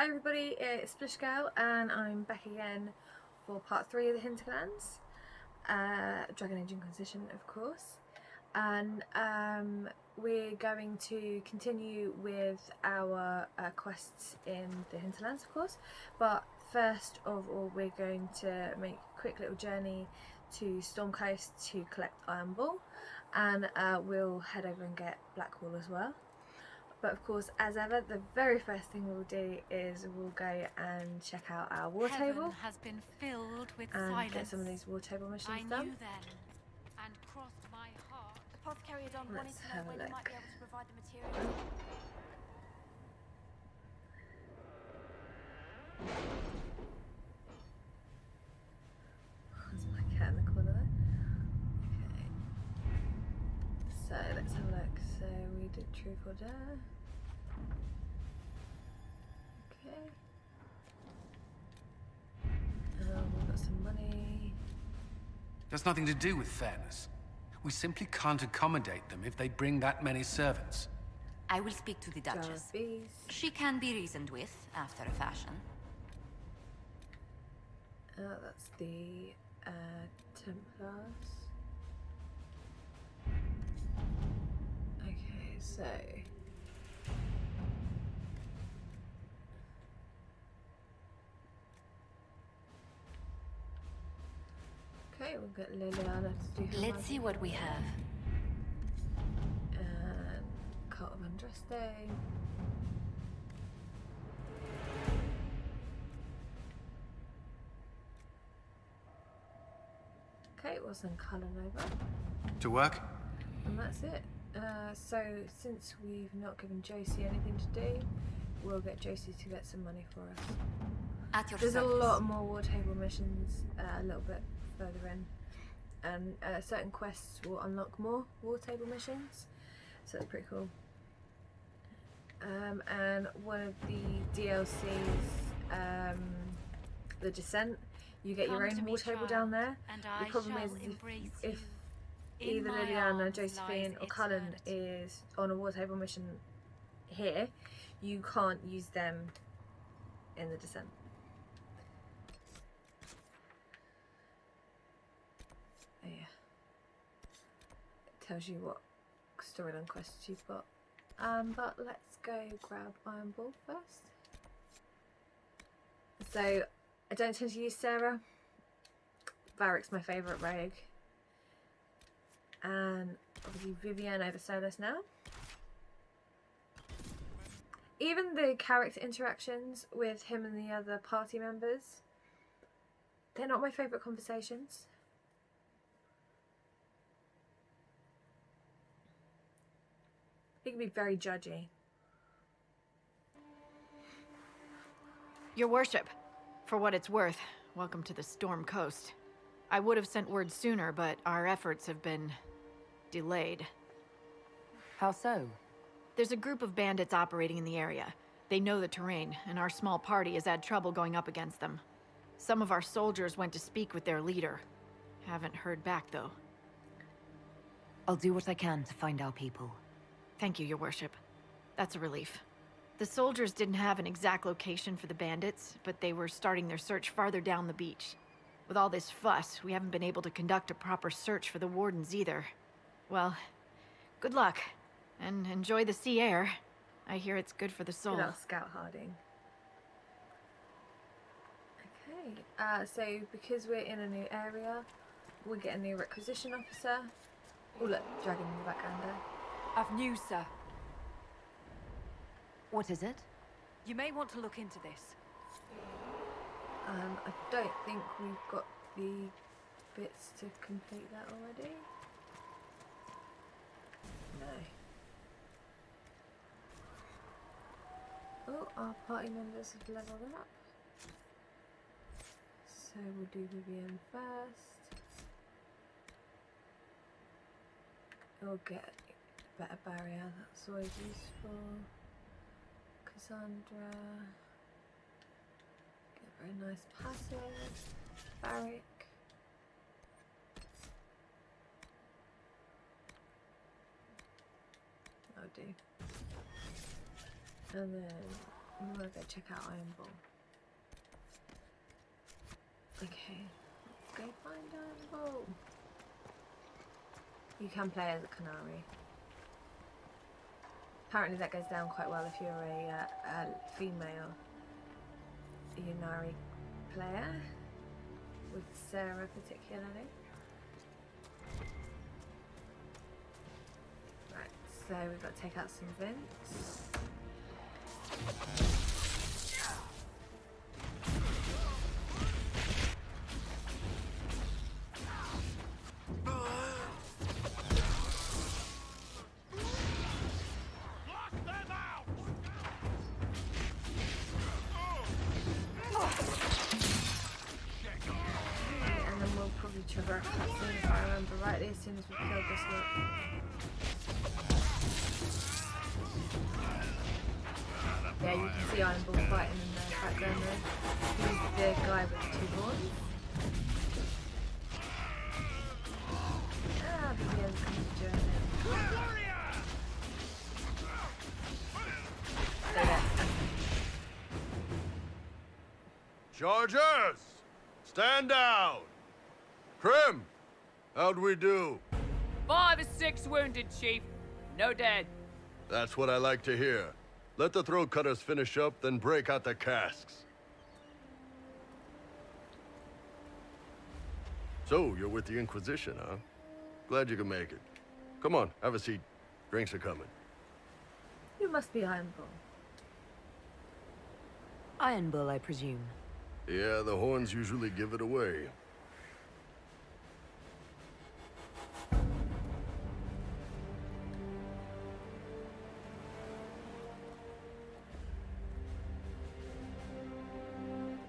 Hi everybody, it's Splish Girl and I'm back again for part 3 of the Hinterlands, Dragonage Inquisition of course, and we're going to continue with our quests in the Hinterlands of course, but first of all we're going to make a quick little journey to Storm Coast to collect Iron Ball, and we'll head over and get Blackwall as well. But of course, as ever, the very first thing we'll do is we'll go and check out our war table has been filled with and silence. get some of these war table missions I done. knew then, and crossed my heart. Apothecary Don wanted to know when you might be able to provide the materials. There's my cat in the corner there. Okay. So let's have a look. So we did truth or dare. Okay. We've got some money. That's nothing to do with fairness. We simply can't accommodate them if they bring that many servants. I will speak to the Duchess. Bees. She can be reasoned with, after a fashion. That's the Templars. Okay, so okay, we'll get Liliana to do her Let's see what we have. and Cult of Andraste. Okay, it was in Colour Nova. To work? And that's it. So since we've not given Josie anything to do, we'll get Josie to get some money for us. At your There's a service. lot more war table missions a little bit further in, and certain quests will unlock more war table missions, so that's pretty cool. And one of the DLCs, the Descent, you get your own war table down there. The problem is if either Liliana, Josephine or Cullen is on a war table mission here, you can't use them in the Descent. Oh yeah. It tells you what storyline quests you've got. But let's go grab Iron Ball first. So I don't tend to use Sarah. Varric's my favourite rogue. And obviously Vivienne over Solus now. Even the character interactions with him and the other party members, they're not my favourite conversations. He can be very judgy. Your worship, for what it's worth, welcome to the Storm Coast. I would have sent word sooner, but our efforts have been delayed. How so? There's a group of bandits operating in the area. They know the terrain, and our small party has had trouble going up against them. Some of our soldiers went to speak with their leader. Haven't heard back, though. I'll do what I can to find our people. Thank you, your worship. That's a relief. The soldiers didn't have an exact location for the bandits, but they were starting their search farther down the beach. With all this fuss, we haven't been able to conduct a proper search for the wardens either. Well, good luck, and enjoy the sea air. I hear it's good for the soul. Good old Scout Harding. Okay, so because we're in a new area, we get a new requisition officer. Oh look, dragon in the background there. I've news, sir. What is it? You may want to look into this. I don't think we've got the bits to complete that already. No. Oh, our party members have leveled up. So we'll do Vivienne first. We'll get a better barrier, that's always useful. Cassandra. Get a very nice passive. Barrick. That'll do. And then I'm gonna go check out Iron Ball. Okay, let's go find Iron Ball. You can play as a Canary. Apparently that goes down quite well if you're a female Yunari player, with Sarah particularly. Right, so we've got to take out some vents. Traverse cutscene, if I remember rightly, as soon as we killed this lot. Yeah, you can see Iron Ball fighting in the background there. He's the guy with the 2 horns. Ah, the end comes to journey. Chargers! Stand down! Krim! How'd we do? 5 or 6 wounded, Chief. No dead. That's what I like to hear. Let the throat cutters finish up, then break out the casks. So, you're with the Inquisition, huh? Glad you could make it. Come on, have a seat. Drinks are coming. You must be Iron Ball. Iron Bull, I presume. Yeah, the horns usually give it away.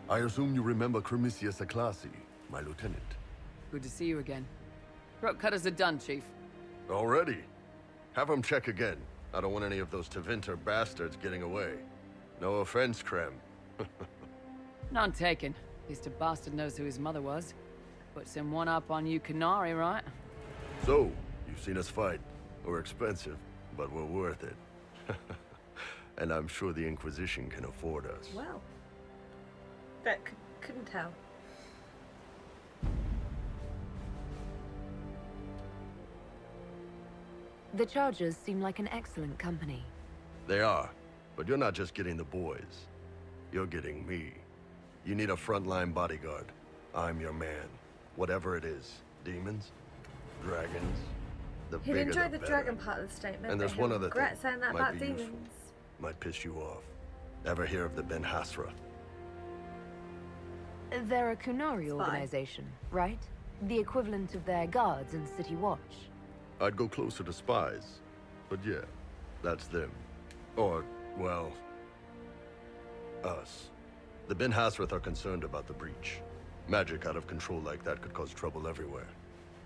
I assume you remember Cremisius Aclassi, my lieutenant. Good to see you again. Throat cutters are done, Chief. Already? Have them check again. I don't want any of those Tevinter bastards getting away. No offense, Krem. None taken. At least a bastard knows who his mother was. Puts him one up on you Canary, right? So, you've seen us fight. We're expensive, but we're worth it. And I'm sure the Inquisition can afford us. Well, that couldn't tell. The Chargers seem like an excellent company. They are, but you're not just getting the boys. You're getting me. You need a frontline bodyguard. I'm your man. Whatever it is. Demons? Dragons? The He'd bigger enjoy the the dragon better. part of the statement. And there's but one he'll other regret thing. saying that Might about be useful. demons. Might piss you off. Ever hear of the Ben Hasra? They're a Kunari Spy. organization, right? The equivalent of their guards and city watch. I'd go closer to spies. But yeah, that's them. Or, well, us. The Ben Hasrath are concerned about the breach. Magic out of control like that could cause trouble everywhere.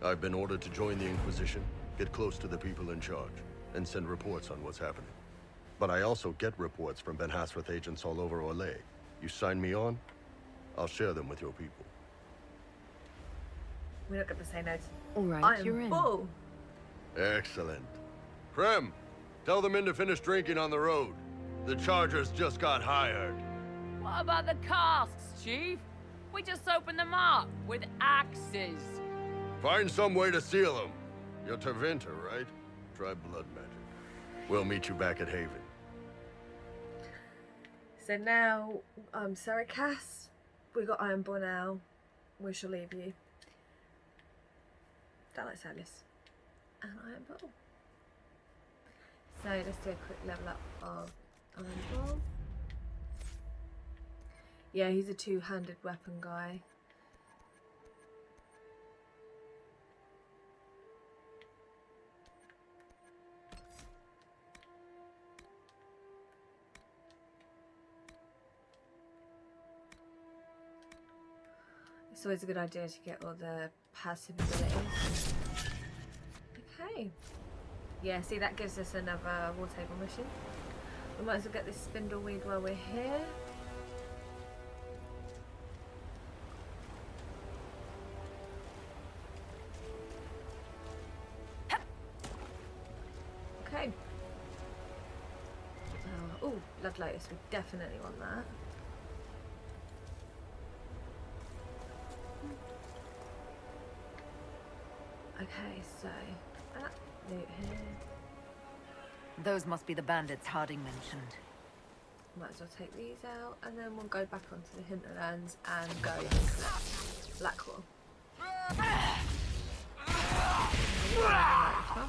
I've been ordered to join the Inquisition, get close to the people in charge, and send reports on what's happening. But I also get reports from Ben Hasrath agents all over Orlais. You sign me on, I'll share them with your people. We're not going to say no to All right, Iron you're in. Bull. Excellent. Krem, tell the men to finish drinking on the road. The Chargers just got hired. What about the casks, Chief? We just opened them up with axes. Find some way to seal them. You're Tevinter, right? Try blood magic. We'll meet you back at Haven. So now, sorry, Cass. We got Iron Bull now. We shall leave you. Down like Silas. And Iron Bull. So let's do a quick level up of Iron Bull. Yeah, he's a two-handed weapon guy. It's always a good idea to get all the passive abilities. Okay. Yeah, see, that gives us another war table mission. We might as well get this spindleweed while we're here. Okay. Oh, lovely. Blood Lotus, we definitely want that. Okay, so loot here. Those must be the bandits Harding mentioned. Might as well take these out, and then we'll go back onto the Hinterlands and go into Blackwall.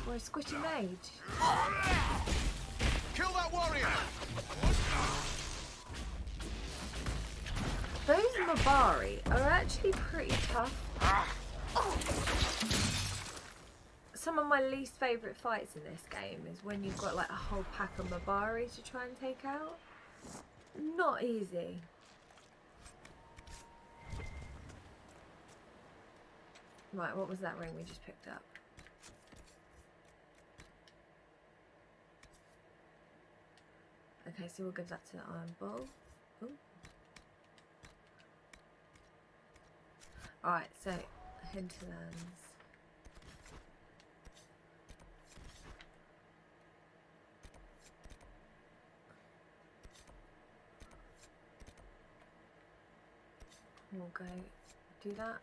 We're a squishy mage. Kill that warrior! Those Mabari are actually pretty tough. Some of my least favourite fights in this game is when you've got like a whole pack of Mabari to try and take out. Not easy. Right, what was that ring we just picked up? Okay, so we'll give that to the Iron Bull. Ooh. Alright, so Hinterlands. We'll go do that.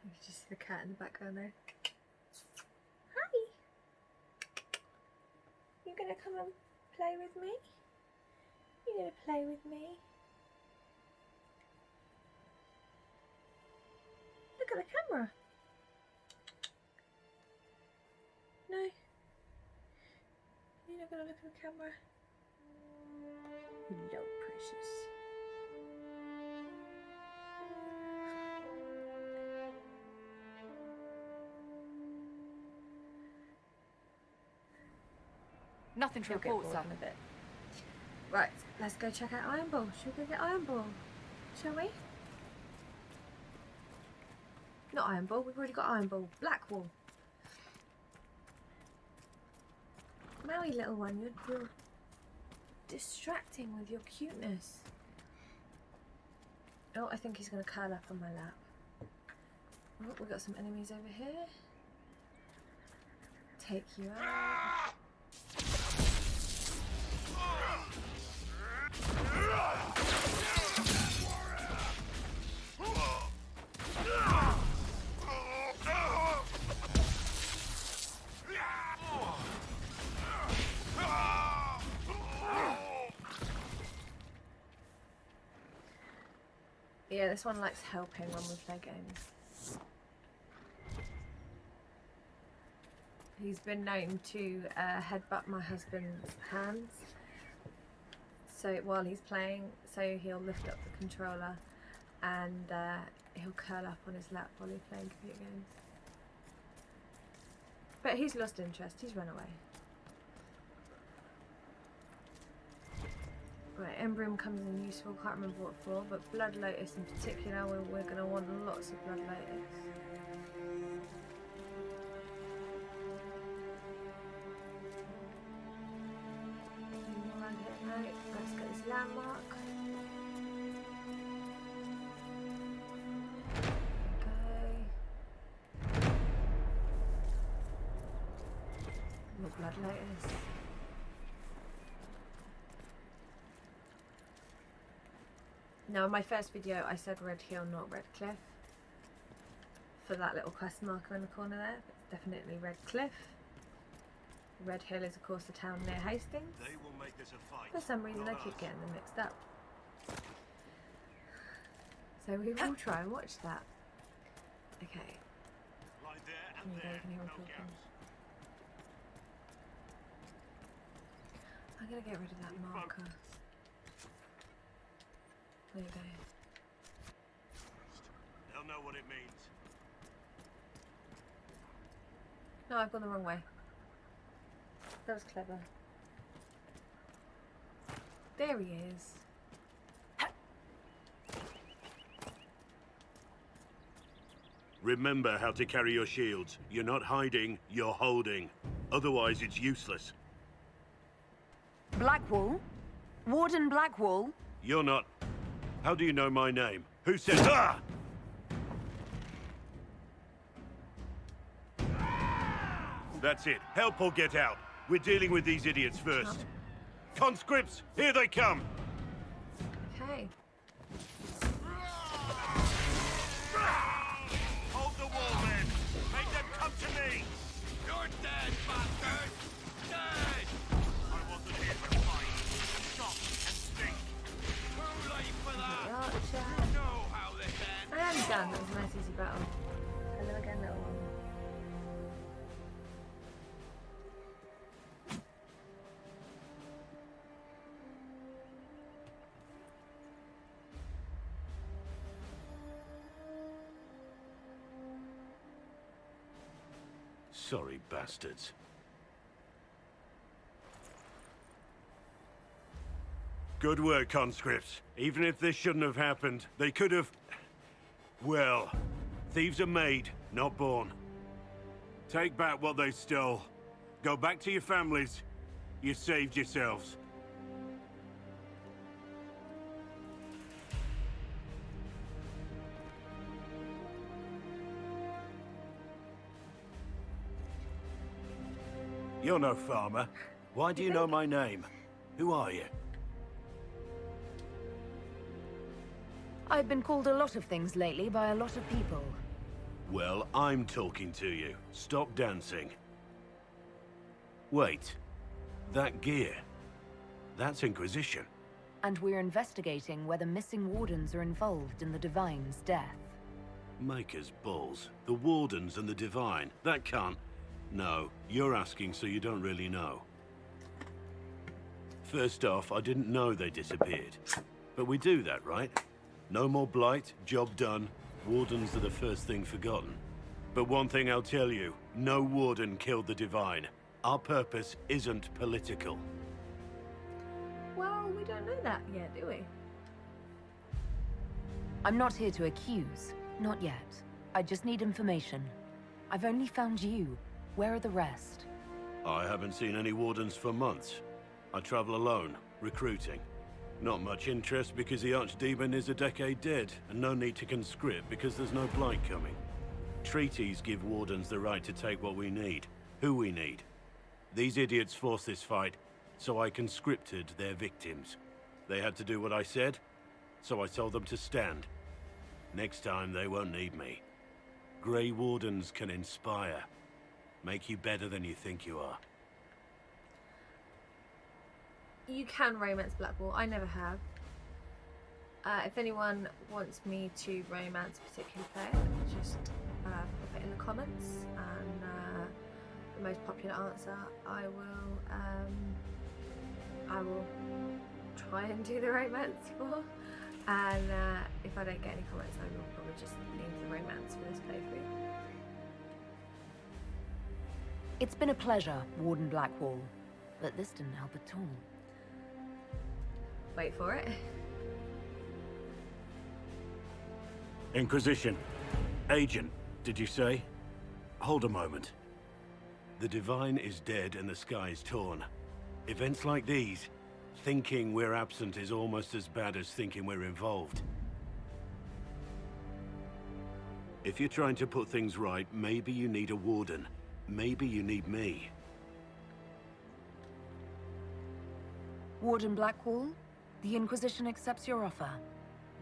You can just see the cat in the background there. Hi! You gonna come and play with me? You gonna play with me? Look at the camera. No. You're not gonna look at the camera. Hello, precious. Nothing to He'll get report, bored sir. in a bit. Right, let's go check out Iron Ball. Should we go get Iron Ball? Shall we? Not Iron Ball, we've already got Iron Ball. Blackwall. Maui, little one, you're distracting with your cuteness. Oh, I think he's going to curl up on my lap. Oh, we've got some enemies over here. Take you out. Yeah, this one likes helping when we play games. He's been known to headbutt my husband's hands. So while he's playing, so he'll lift up the controller and he'll curl up on his lap while he's playing computer games. But he's lost interest, he's run away. Right, Embrim comes in useful, can't remember what for, but Blood Lotus in particular, we're going to want lots of Blood Lotus. Anything around here? No, let's get this landmark. There we go. More Blood Lotus. Now in my first video I said Red Hill, not Red Cliff. For that little quest marker in the corner there. It's definitely Red Cliff. Red Hill is of course the town near Hastings. They will make this a fight. For some reason I keep getting them mixed up. So we will try and watch that. Okay. Right there Here and we go, there. you can hear him No talking. gaps. I'm gonna get rid of that marker. There you go. They'll know what it means. No, I've gone the wrong way. That was clever. There he is. Remember how to carry your shields. You're not hiding, you're holding. Otherwise, it's useless. Blackwall? Warden Blackwall? You're not... How do you know my name? Who said... Ah! That's it. Help or get out. We're dealing with these idiots first. Conscripts, here they come! Okay. Hold the wall, men! Make them come to me! You're dead, bastard! Dead! I wasn't here to fight. Stop and think. Too late for that! Archer. You know how this ends. I am done. That was a nice easy battle. Hello again, little one. Sorry, bastards. Good work, conscripts. Even if this shouldn't have happened, they could have... Well, thieves are made, not born. Take back what they stole. Go back to your families. You saved yourselves. You're no farmer. Why do you know my name? Who are you? I've been called a lot of things lately by a lot of people. Well, I'm talking to you. Stop dancing. Wait. That gear. That's Inquisition. And we're investigating whether missing wardens are involved in the Divine's death. Maker's balls. The Wardens and the Divine. That can't... No, you're asking so you don't really know. First off, I didn't know they disappeared. But we do that, right? No more blight, job done. Wardens are the first thing forgotten. But one thing I'll tell you, no Warden killed the Divine. Our purpose isn't political. Well, we don't know that yet, do we? I'm not here to accuse. Not yet. I just need information. I've only found you. Where are the rest? I haven't seen any Wardens for months. I travel alone, recruiting. Not much interest because the Archdemon is a decade dead, and no need to conscript because there's no blight coming. Treaties give Wardens the right to take what we need, who we need. These idiots forced this fight, so I conscripted their victims. They had to do what I said, so I told them to stand. Next time they won't need me. Grey Wardens can inspire. Make you better than you think you are. You can romance Blackwall. I never have. If anyone wants me to romance a particular player, just put it in the comments, and the most popular answer I will try and do the romance for. And if I don't get any comments, I will probably just leave the romance for this playthrough. It's been a pleasure, Warden Blackwall, but this didn't help at all. Wait for it. Inquisition. Agent, did you say? Hold a moment. The Divine is dead and the sky is torn. Events like these, thinking we're absent is almost as bad as thinking we're involved. If you're trying to put things right, maybe you need a Warden. Maybe you need me. Warden Blackwall, the Inquisition accepts your offer.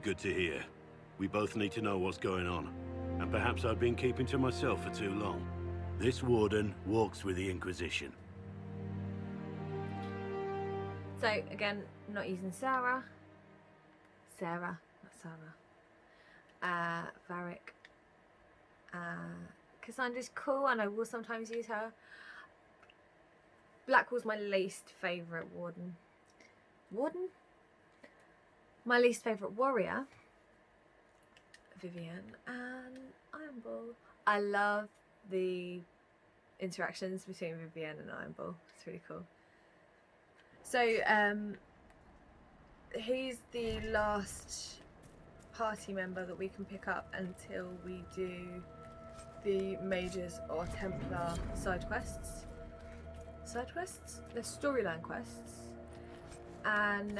Good to hear. We both need to know what's going on. And perhaps I've been keeping to myself for too long. This Warden walks with the Inquisition. So again, not using Sarah, not Sarah. Varric. Cassandra's cool, and I will sometimes use her. Blackwall's my least favourite warden. My least favourite warrior. Vivienne and Ironball. I love the interactions between Vivienne and Ironball. It's really cool. So, he's the last party member that we can pick up until we do the Mages or Templar side quests. They're storyline quests. And,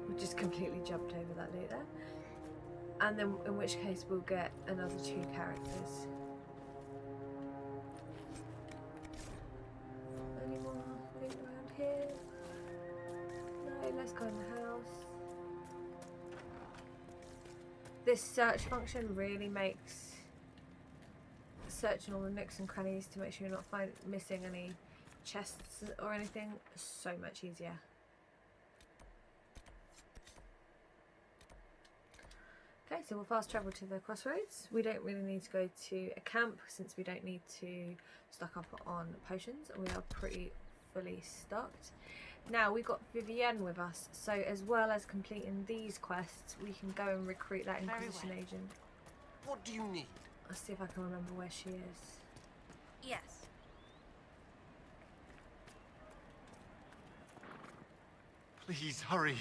we just completely jumped over that loot there. And then, in which case, we'll get another 2 characters. this search function really makes searching all the nooks and crannies to make sure you're not missing any chests or anything so much easier. Okay, so we'll fast travel to the crossroads. We don't really need to go to a camp since we don't need to stock up on potions. We are pretty fully stocked. Now we've got Vivienne with us, so as well as completing these quests, we can go and recruit that Inquisition agent. What do you need? I'll see if I can remember where she is. Yes. Please, hurry.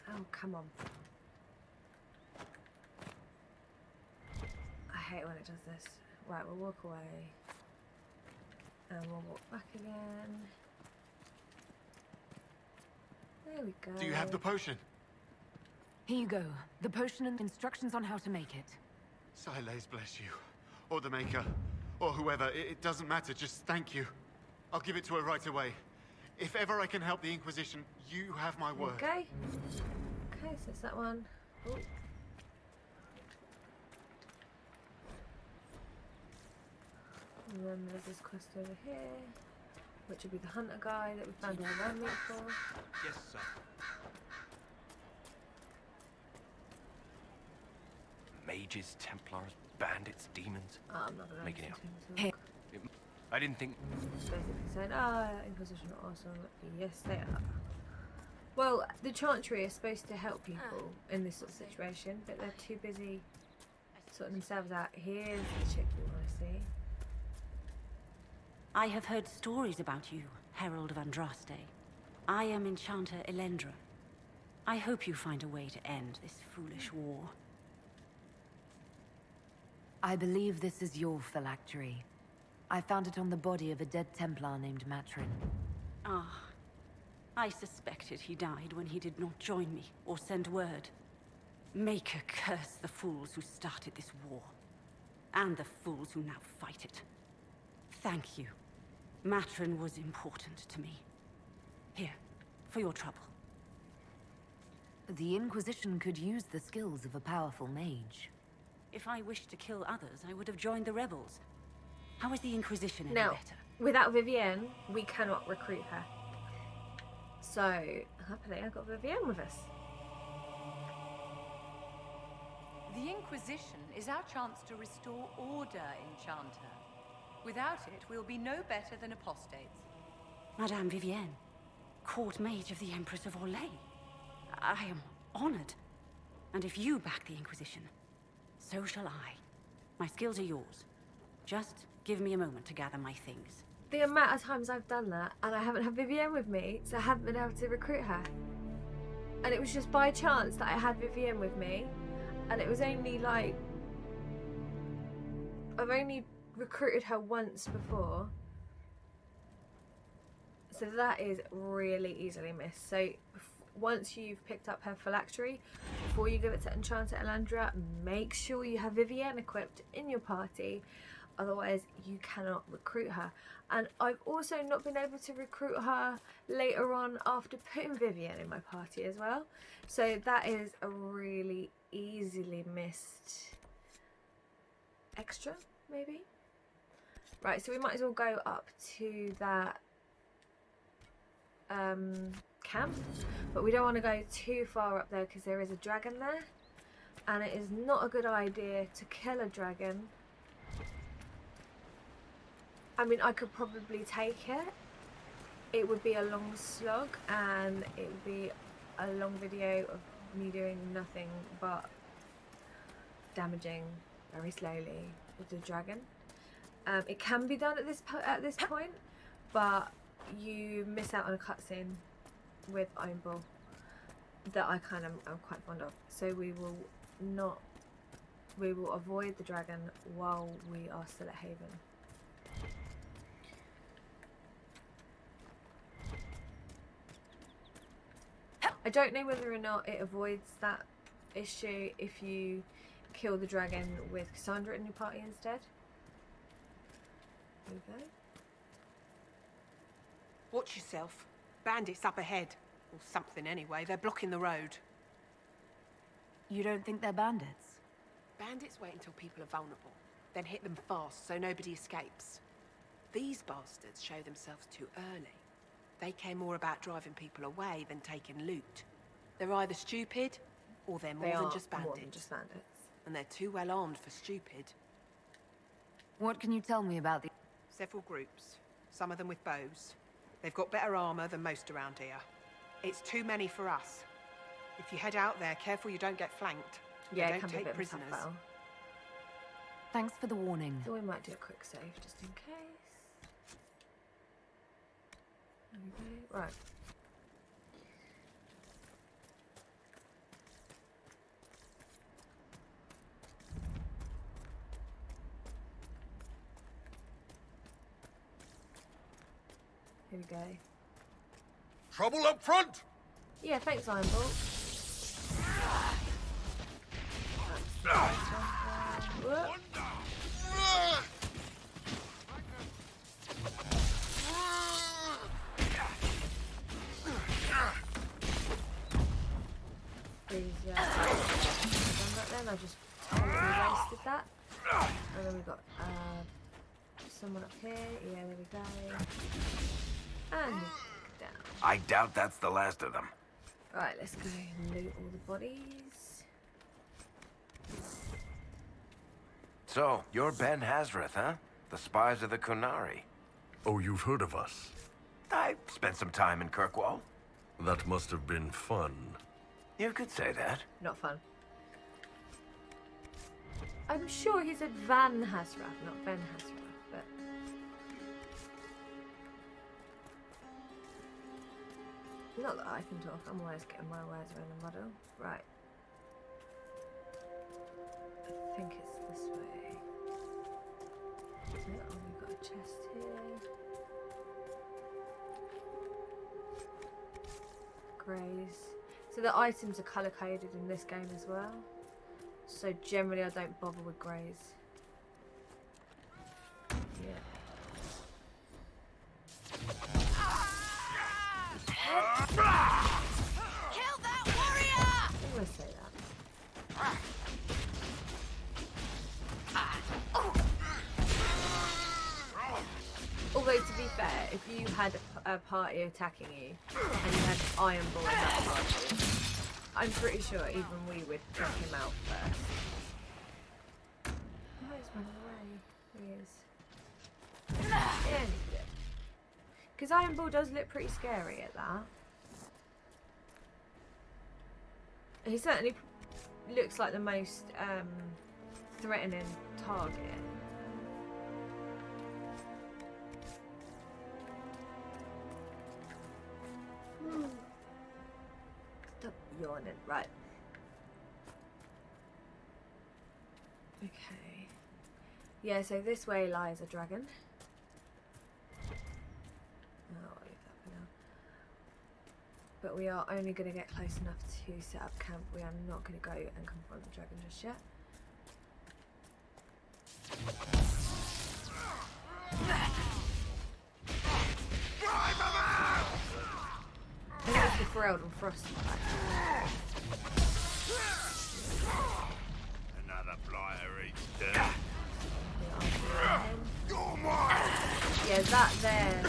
Oh, come on. I hate it when it does this. Right, we'll walk away. And we'll walk back again. There we go. Do you have the potion? Here you go. The potion and instructions on how to make it. Siles bless you. Or the Maker. Or whoever. It doesn't matter. Just thank you. I'll give it to her right away. If ever I can help the Inquisition, you have my word. Okay. Okay, so it's that one. Ooh. And then there's this quest over here, which would be the hunter guy that we found our land meat for. Yes, sir. Mages, Templars, bandits, demons. Oh, I'm not gonna Making it listen up. to him talk. I didn't think... Basically saying, Inquisition are awesome. Yes, they are. Well, the Chantry is supposed to help people in this sort of situation, but they're too busy sorting themselves out. Here's the chick we want to see. I have heard stories about you, Herald of Andraste. I am Enchanter Elendra. I hope you find a way to end this foolish war. I believe this is your phylactery. I found it on the body of a dead Templar named Matrin. Ah, I suspected he died when he did not join me or send word. Maker curse the fools who started this war, and the fools who now fight it. Thank you. Matrin was important to me. Here, for your trouble. The Inquisition could use the skills of a powerful mage. If I wished to kill others, I would have joined the rebels. How is the Inquisition any Now, better? without Vivienne, we cannot recruit her. So, happily, I got Vivienne with us. The Inquisition is our chance to restore order, Enchanter. Without it, we'll be no better than apostates. Madame Vivienne, court mage of the Empress of Orlais. I am honored. And if you back the Inquisition, so shall I. My skills are yours. Just give me a moment to gather my things. The amount of times I've done that, and I haven't had Vivienne with me, so I haven't been able to recruit her. And it was just by chance that I had Vivienne with me, and it was only like... I've only recruited her once before. So that is really easily missed. So once you've picked up her phylactery, before you give it to Enchanter Elendra, make sure you have Vivienne equipped in your party. Otherwise, you cannot recruit her. And I've also not been able to recruit her later on after putting Vivienne in my party as well. So that is a really easily missed extra, maybe? Right, so we might as well go up to that camp. But we don't want to go too far up there because there is a dragon there. And it is not a good idea to kill a dragon. I mean, I could probably take it. It would be a long slog and it would be a long video of me doing nothing but damaging very slowly with the dragon. It can be done at this point, but you miss out on a cutscene with Iron Bull that I'm quite fond of. So we will avoid the dragon while we are still at Haven. I don't know whether or not it avoids that issue if you kill the dragon with Cassandra in your party instead. There we go. Watch yourself. Bandits up ahead. Or something anyway. They're blocking the road. You don't think they're bandits? Bandits wait until people are vulnerable, then hit them fast so nobody escapes. These bastards show themselves too early. They care more about driving people away than taking loot. They're either stupid, or they're more than just bandits. And they're too well armed for stupid. What can you tell me about the... Several groups, some of them with bows. They've got better armor than most around here. It's too many for us. If you head out there, careful you don't get flanked. Yeah, They it can don't be a take bit of a prisoners. tough battle. Thanks for the warning. So we might do a quick save just in case. Okay, right. Here we go. Trouble up front! Yeah, thanks, Iron Bolt. Whoop. Please, yeah. Done that then. I just totally wasted that. And then we got someone up here. Yeah, there we go. And down. I doubt that's the last of them. Right, let's go and loot all the bodies. So, you're Ben Hazareth, huh? The spies of the Kunari. Oh, you've heard of us? I spent some time in Kirkwall. That must have been fun. You could say that. Not fun. I'm sure he said Van Hazrath, not Ben Hazrath, but... Not that I can talk, I'm always getting my words around the muddle. Right. I think it's this way. Is it? Oh, we've got a chest here. Greys. So the items are colour coded in this game as well. So generally I don't bother with greys. Yeah. Kill that warrior! I'm gonna say that. Although to be fair, if you had a party attacking you and you had Iron Ball in that party, I'm pretty sure even we would take him out first. Oh, he's running away. He is. Yeah, he's dead. Because Iron Ball does look pretty scary at that. He certainly looks like the most threatening target. Stop yawning. Right. Okay. Yeah, so this way lies a dragon. Oh, I'll leave that for now. But we are only going to get close enough to set up camp. We are not going to go and confront the dragon just yet. And it's the Ferreld and Frostbite. Another blighter each turn. Yeah, that there,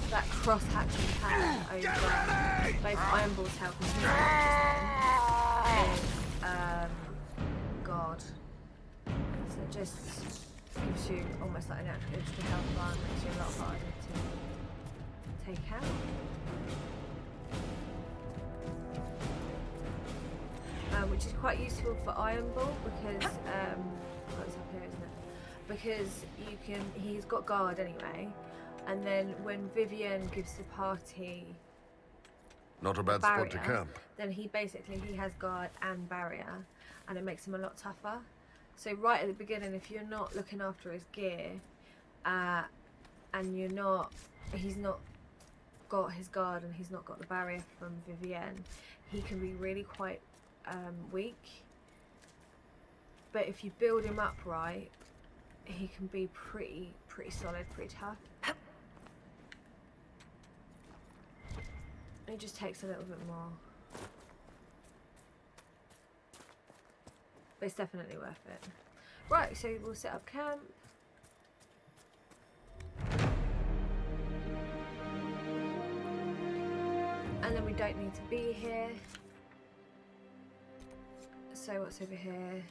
that cross-hatching cannon over both Iron Ball's health and his is, God. So it just gives you almost like an extra health bar and makes you a lot harder to take out. Which is quite useful for Iron Ball because, oh, it's up here, isn't it? Because you can, he's got guard anyway, and then when Vivian gives the party Not a bad spot to camp. then he has guard and barrier, and it makes him a lot tougher. So right at the beginning, if you're not looking after his gear, and he's not got his guard and he's not got the barrier from Vivienne, he can be really quite weak. But if you build him up right, he can be pretty solid, pretty tough. It just takes a little bit more. But it's definitely worth it. Right, so we'll set up camp. And then we don't need to be here. So what's over here?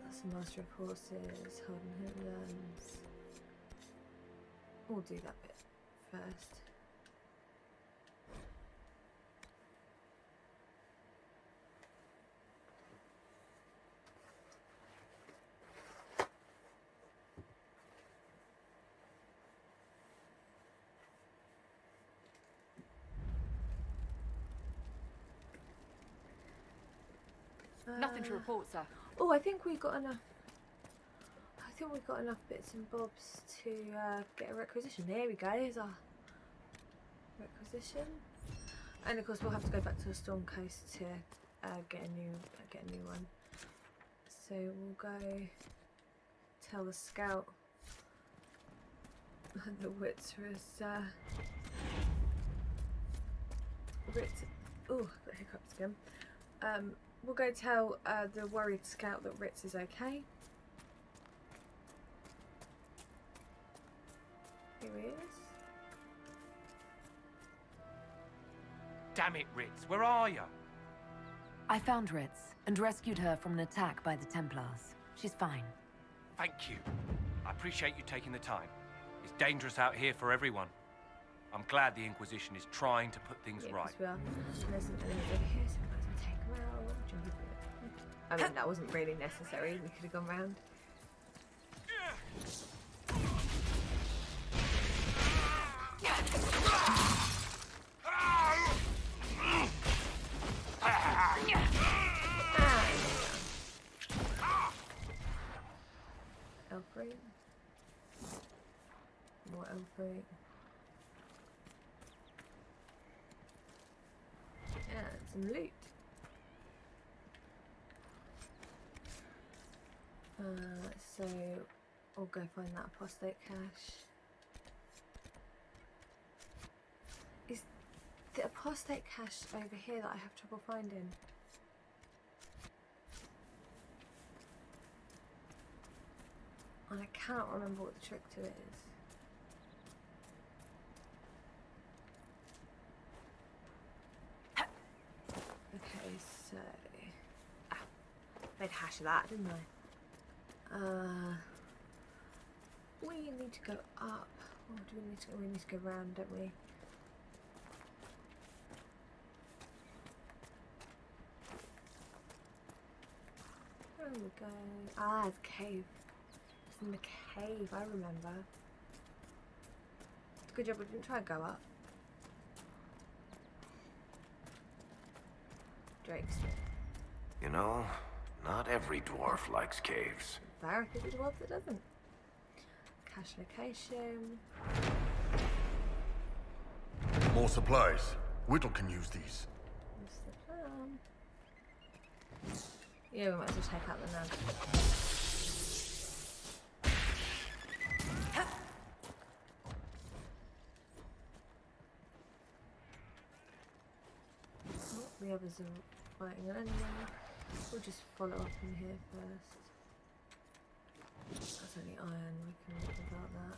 That's the Master of Horses, Holden Hinterlands. We'll do that bit first. Nothing to report, sir. Oh, I think we got enough. I think we got enough bits and bobs to get a requisition. There we go. There's our requisition. And of course, we'll have to go back to the Storm Coast to get a new one. So we'll go tell the scout the Wits was oh, got hiccups again. We'll go tell the worried scout that Ritz is okay. Here he is. Damn it, Ritz, where are you? I found Ritz and rescued her from an attack by the Templars. She's fine. Thank you. I appreciate you taking the time. It's dangerous out here for everyone. I'm glad the Inquisition is trying to put things right. Well, there's some enemies over here, so I might as well take them out. I mean, that wasn't really necessary. We could have gone round. Elfrey. More Elfrey. And some loot. So I'll go find that apostate cache. Is the apostate cache over here that I have trouble finding? And I cannot remember what the trick to it is. Okay, so made a hash of that, didn't I? We need to go up. Or do we need to go? We need to go round, don't we? There we go. Ah, it's a cave. It's in the cave, I remember. It's a good job we didn't try and go up. Drake's. You know, not every dwarf likes caves. Varric is a dwarf that doesn't. Cache location. More supplies. Whittle can use these. What's the plan? Yeah, we might as well take out the nug. Oh, the others are fighting an enemy. We'll just follow up in here first. That's only iron, we can live without that.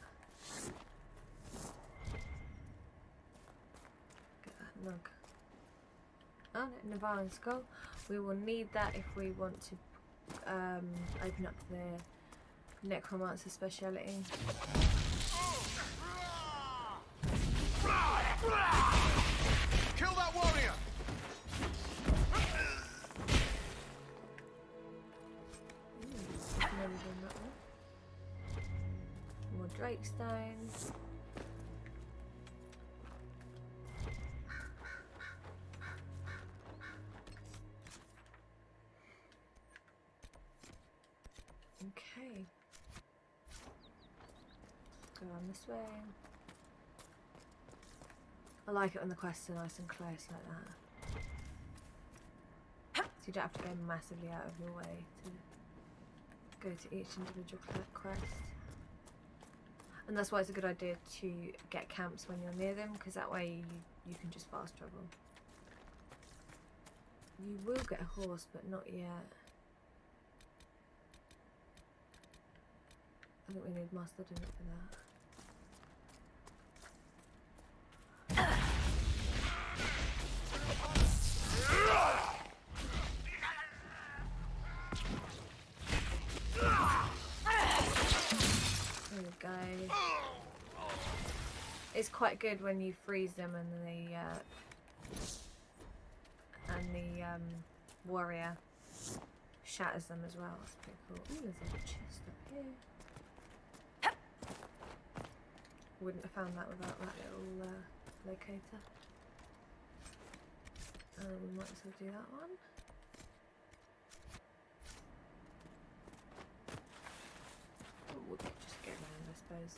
Get that nug. Oh, no, Navaran skull. We will need that if we want to open up the necromancer speciality. Kill that warrior! Never done that one. More drake stones. Okay. Go on this way. I like it when the quests are nice and close like that. So you don't have to go massively out of your way to go to each individual quest. And that's why it's a good idea to get camps when you're near them, because that way you can just fast travel. You will get a horse, but not yet. I think we need Master Dinner for that. There we go. It's quite good when you freeze them and the warrior shatters them as well. That's pretty cool. Ooh, there's a chest up here. Wouldn't have found that without that little locator. We might as well do that one. Oh, we could just get around, I suppose.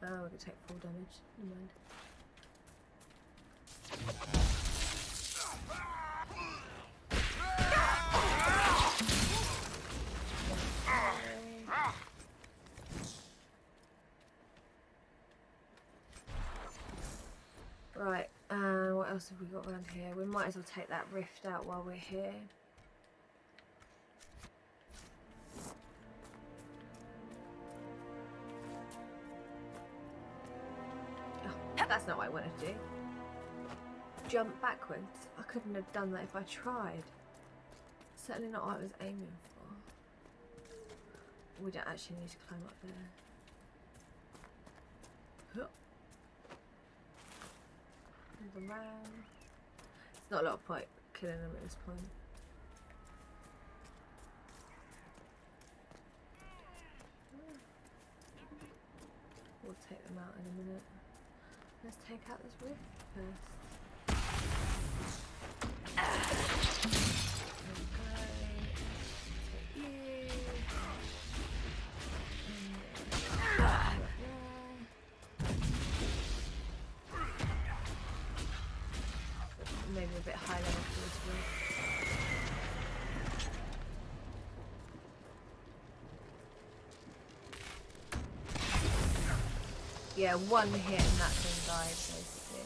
Oh, we could take full damage. Never mind. Right, what else have we got around here? We might as well take that rift out while we're here. Oh, that's not what I wanted to do. Jump backwards. I couldn't have done that if I tried. Certainly not what I was aiming for. We don't actually need to climb up there. Around. It's not a lot of point killing them at this point. We'll take them out in a minute. Let's take out this rift first. There we go. Take you. Maybe a bit high level for this one. Yeah, one hit and that thing died, basically.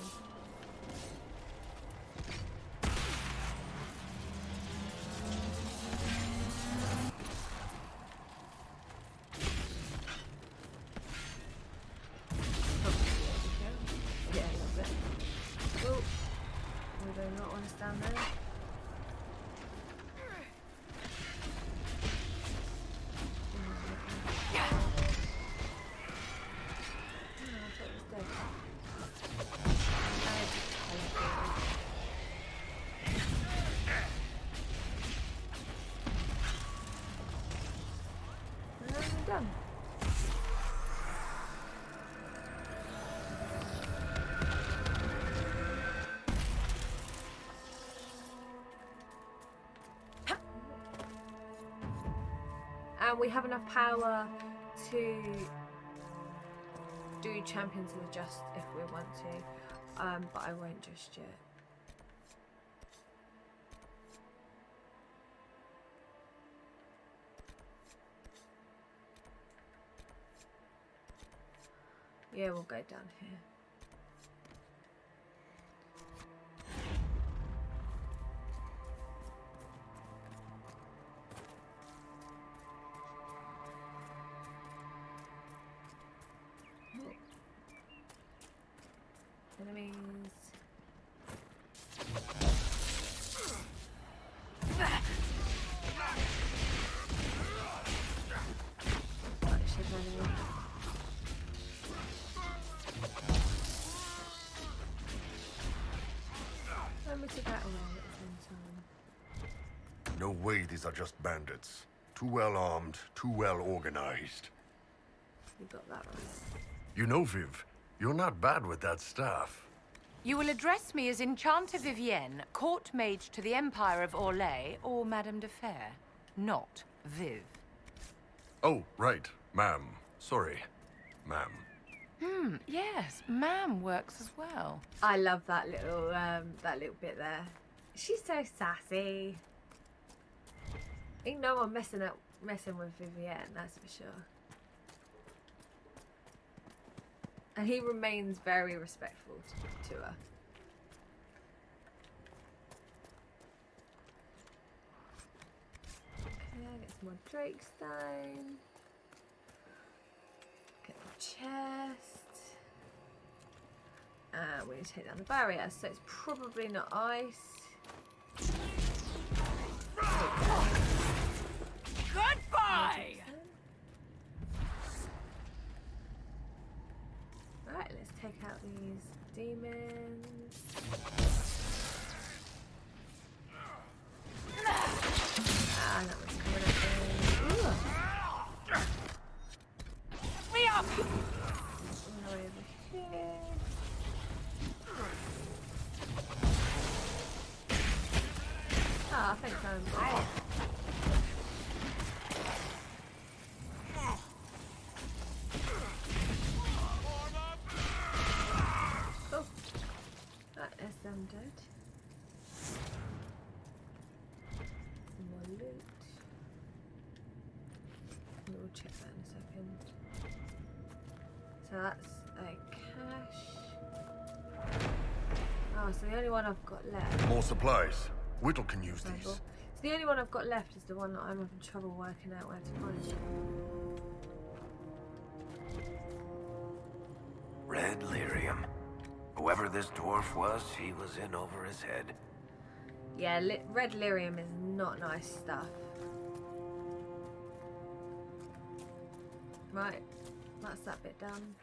Yeah, a little bit. Oh. We do not want to stand there. We're done. And we have enough power to do Champions of the Just if we want to, but I won't just yet. Yeah, we'll go down here. Enemies. No way these are just bandits. Too well armed, too well organized. You got that right. You know, Viv, you're not bad with that staff. You will address me as Enchanter Vivienne, court mage to the Empire of Orlais, or Madame de Fer, not Viv. Oh, right. Ma'am. Sorry. Ma'am. Yes, ma'am works as well. I love that little bit there. She's so sassy. Ain't no one messing with Vivienne, that's for sure. And he remains very respectful to her. Okay, get some more Drakestone. Get the chest. We need to take down the barrier, so it's probably not ice. Goodbye! Right, let's take out these demons. Ah, that one's coming up there. Me up! Over here. Ah, I think I'm right. Oh, that is them dead. Some more loot. We'll check that in a second. So that's a cache. Oh, so the only one I've got left. More supplies. Whittle can use these. So the only one I've got left is the one that I'm having trouble working out where to find. Red lyrium. Whoever this dwarf was, he was in over his head. Yeah, red lyrium is not nice stuff. Right, that's that bit done.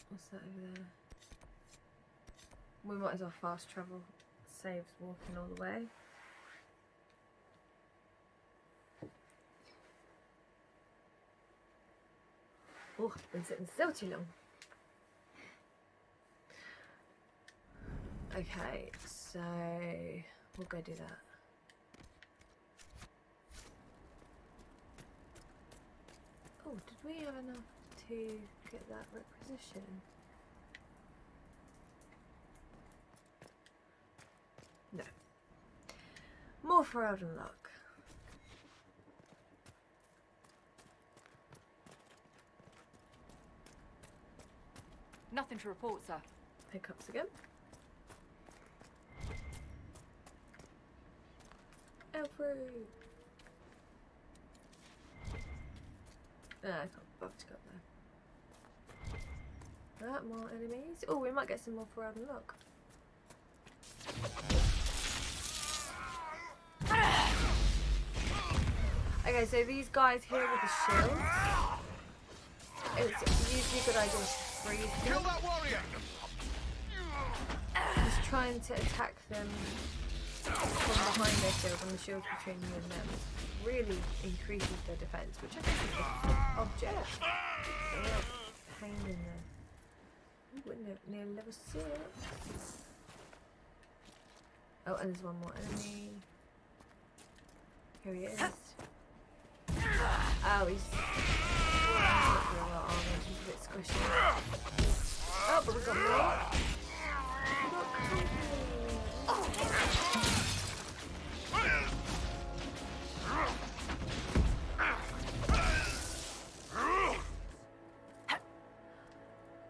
What's that over there? We might as well fast travel. Saves walking all the way. Oh, I've been sitting still too long. Okay, so we'll go do that. Oh, did we have enough to get that requisition? No. More for Elden Luck. Nothing to report, sir. Pickups again. Every. I can't bother to go up there. Right, more enemies. Oh, we might get some more for Elden Luck. Okay, so these guys here with the shields, it's usually a good idea to freeze them. Kill that warrior! Just trying to attack them from behind their shield and the shield between you and them really increases their defense, which I think is the object. Pain in there. Ooh, we're near level 6. Oh, and there's one more enemy. Here he is. Oh, he's he's a bit squishy. Oh, but we got more.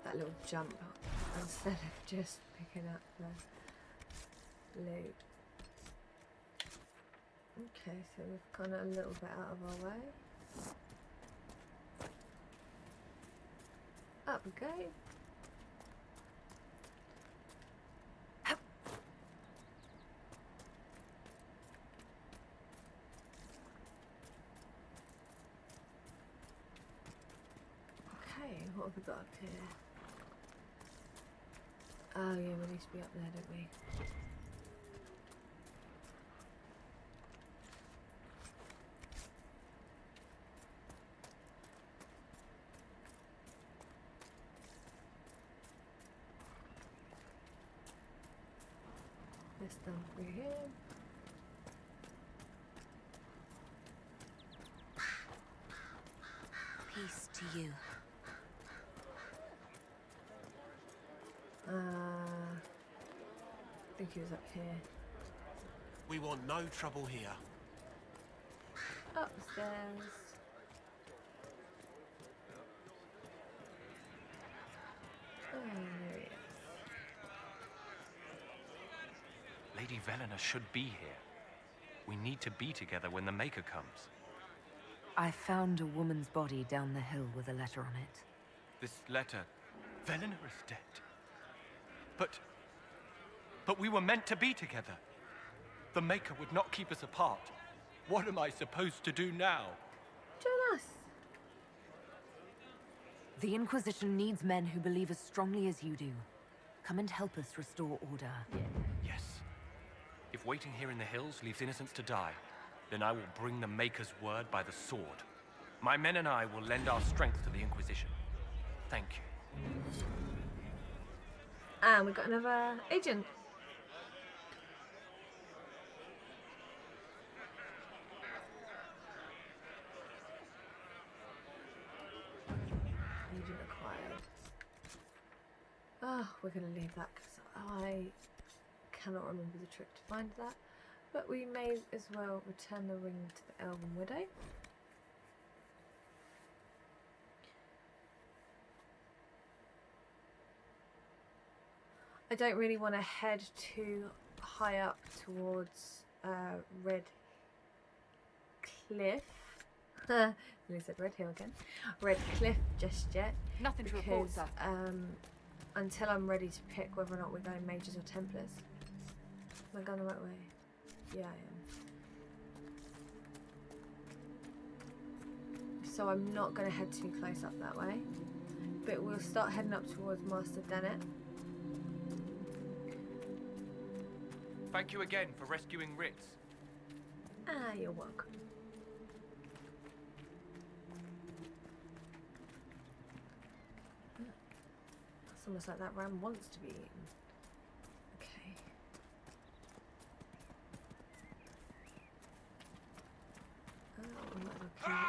That little jump instead of just picking up the loot. Okay, so we've gone a little bit out of our way. Up we go. Okay, what have we got up here? Oh yeah, we need to be up there, don't we? This down through here. Peace to you. I think he was up here. We want no trouble here. Upstairs. Velena should be here. We need to be together when the Maker comes. I found a woman's body down the hill with a letter on it. This letter... Velena is dead. But we were meant to be together. The Maker would not keep us apart. What am I supposed to do now? Join us. The Inquisition needs men who believe as strongly as you do. Come and help us restore order. Yes. If waiting here in the hills leaves innocents to die, then I will bring the Maker's word by the sword. My men and I will lend our strength to the Inquisition. Thank you. And we've got another agent. Agent acquired. Oh, we're going to leave that because I cannot remember the trick to find that. But we may as well return the ring to the Elven Widow. I don't really want to head too high up towards Red Cliff. I said Red Hill again. Red Cliff just yet. Nothing to report, sir. Until I'm ready to pick whether or not we're going Mages or Templars. Am I going the right way? Yeah, I am. So I'm not going to head too close up that way. But we'll start heading up towards Master Dennett. Thank you again for rescuing Ritz. Ah, you're welcome. It's almost like that ram wants to be eaten. Okay. Oh, we might as well kill it.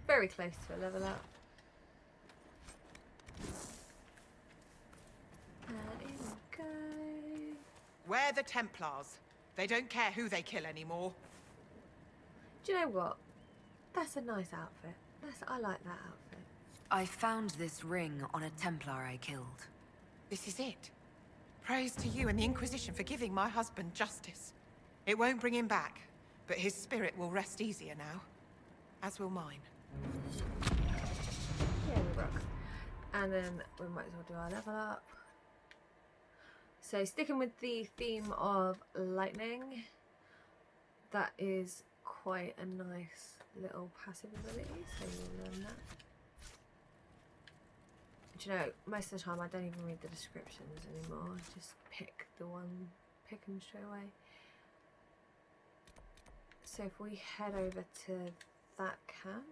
Very close to a level up. And in we go. We're the Templars. They don't care who they kill anymore. Do you know what? That's a nice outfit. I like that outfit. I found this ring on a Templar I killed. This is it. Praise to you and the Inquisition for giving my husband justice. It won't bring him back, but his spirit will rest easier now. As will mine. Yeah, we rock. And then we might as well do our level up. So sticking with the theme of lightning, that is quite a nice little passive ability, so you'll learn that. Do you know, most of the time I don't even read the descriptions anymore, I just pick them straight away. So if we head over to that camp,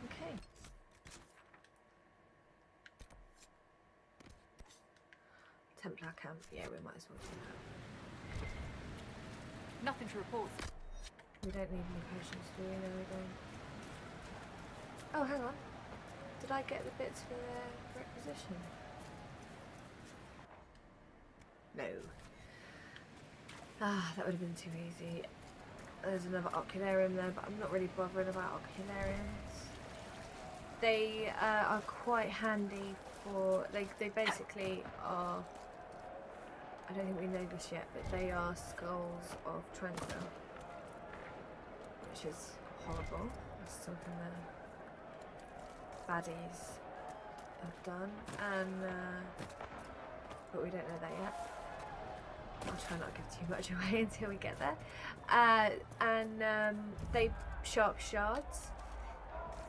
okay. Templar camp, yeah, we might as well do that. Nothing to report. We don't need any potions, do we? No, we don't. Oh, hang on. Did I get the bits for the requisition? No. Ah, that would have been too easy. There's another ocularium there, but I'm not really bothering about oculariums. They are quite handy for... They basically are... I don't think we know this yet, but they are skulls of Tranquil, which is horrible. That's something the baddies have done, and but we don't know that yet. I'll try not to give too much away until we get there. They sharp shards,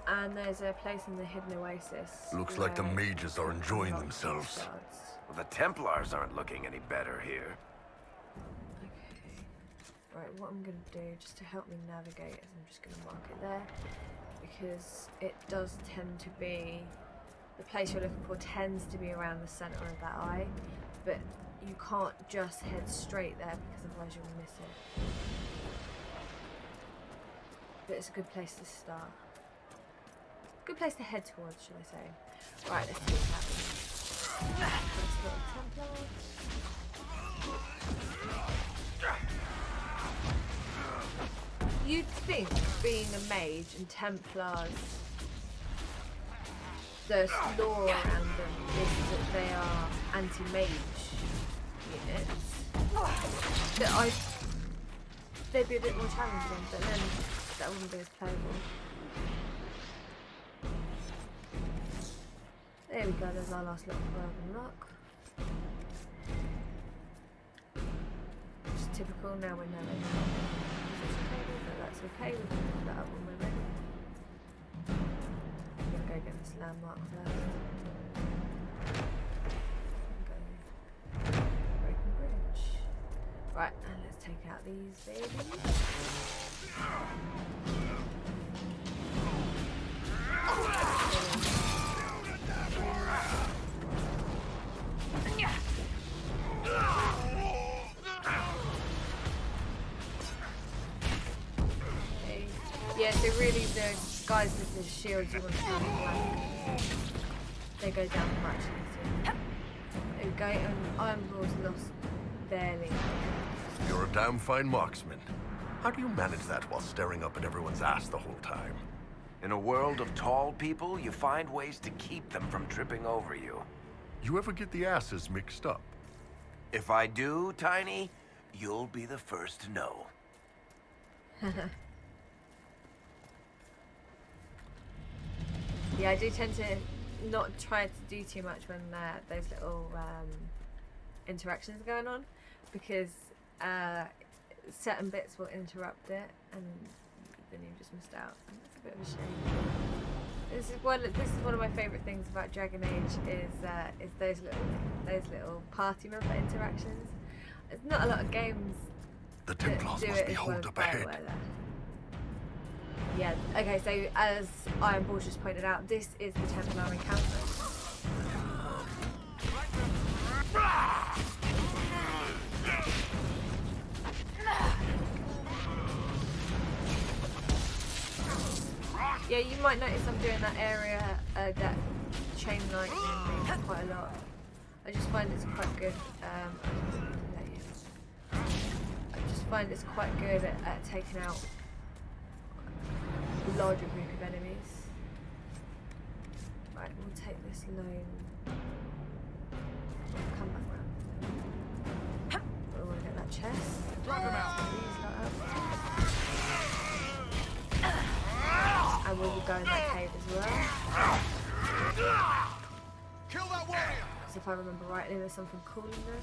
and there's a place in the hidden oasis. Looks like the mages are enjoying themselves. Shards. Well, the Templars aren't looking any better here. Okay. Right, what I'm going to do, just to help me navigate, is I'm just going to mark it there, because it does tend to be the place you're looking for tends to be around the centre of that eye, but you can't just head straight there because otherwise you'll miss it. But it's a good place to start. Good place to head towards, should I say. Right, let's see what happens. First little Templar. You'd think, being a mage and Templars, the lore around them is that they are anti-mage units. That they'd be a bit more challenging, but then that wouldn't be as playable. There we go, there's our last little Broken Rock. Just typical, now we're knowing. That's okay, we can pick that up when we're ready. I'm gonna go get this landmark first. Broken Bridge. Right, and let's take out these babies. Yeah, so really the guys with the shields you want to try and flank. They go down much easier. There we go, and Iron Brawl's lost barely. You're a damn fine marksman. How do you manage that while staring up at everyone's ass the whole time? In a world of tall people, you find ways to keep them from tripping over you. You ever get the asses mixed up? If I do, Tiny, you'll be the first to know. Yeah, I do tend to not try to do too much when those little interactions are going on, because certain bits will interrupt it, and then you just missed out. And it's a bit of a shame. This is one of my favourite things about Dragonage is those little party member interactions. There's not a lot of games The Templars must be holed up ahead. Yeah, okay, so as Iron Ball just pointed out, this is the Templar encounter. Yeah, you might notice I'm doing that area, that chain lightning thing quite a lot. I just find it's quite good. I just find it's quite good at taking out a larger group of enemies. Right, we'll take this lone. Come back round. We want to get that chest. Drop him out. And we will go in that cave as well. Kill that warrior! Because if I remember rightly, there's something cool in there.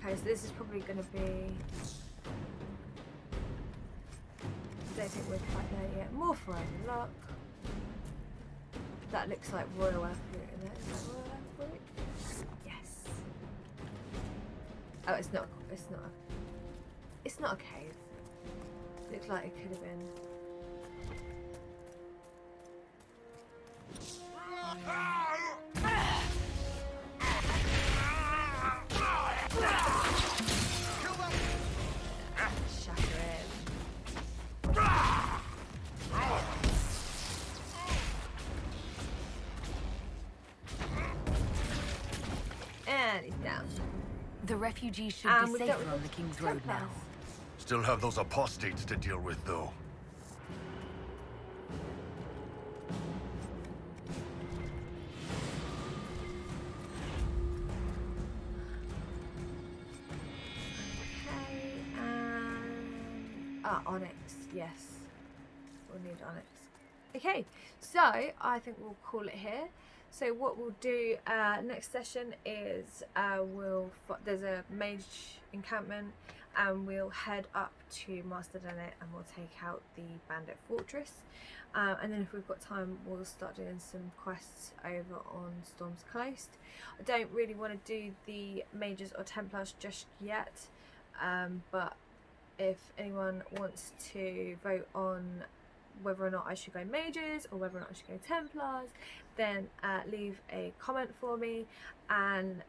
Okay, so this is probably going to be... I don't think we're quite there yet. More for luck. That looks like royal air fruit in there. Is that royal air fruit? Yes. Oh, it's not. It's not. It's not a cave. Looks like it could have been. Shatter it. And he's down. The refugees should be safer on the King's Road now. Still have those apostates to deal with, though. Okay, onyx, yes. We'll need onyx. Okay, so I think we'll call it here. So what we'll do next session is there's a mage encampment, and we'll head up to Master Dennet and we'll take out the bandit fortress, and then if we've got time we'll start doing some quests over on Storm's Coast. I don't really want to do the Mages or Templars just yet, but if anyone wants to vote on whether or not I should go Mages or whether or not I should go Templars, then leave a comment for me, and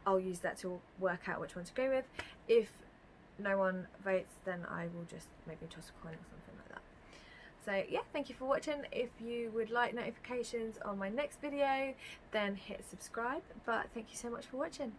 I'll use that to work out which one to go with. If no one votes, then I will just maybe toss a coin or something like that. So yeah, thank you for watching. If you would like notifications on my next video, then hit subscribe, but thank you so much for watching.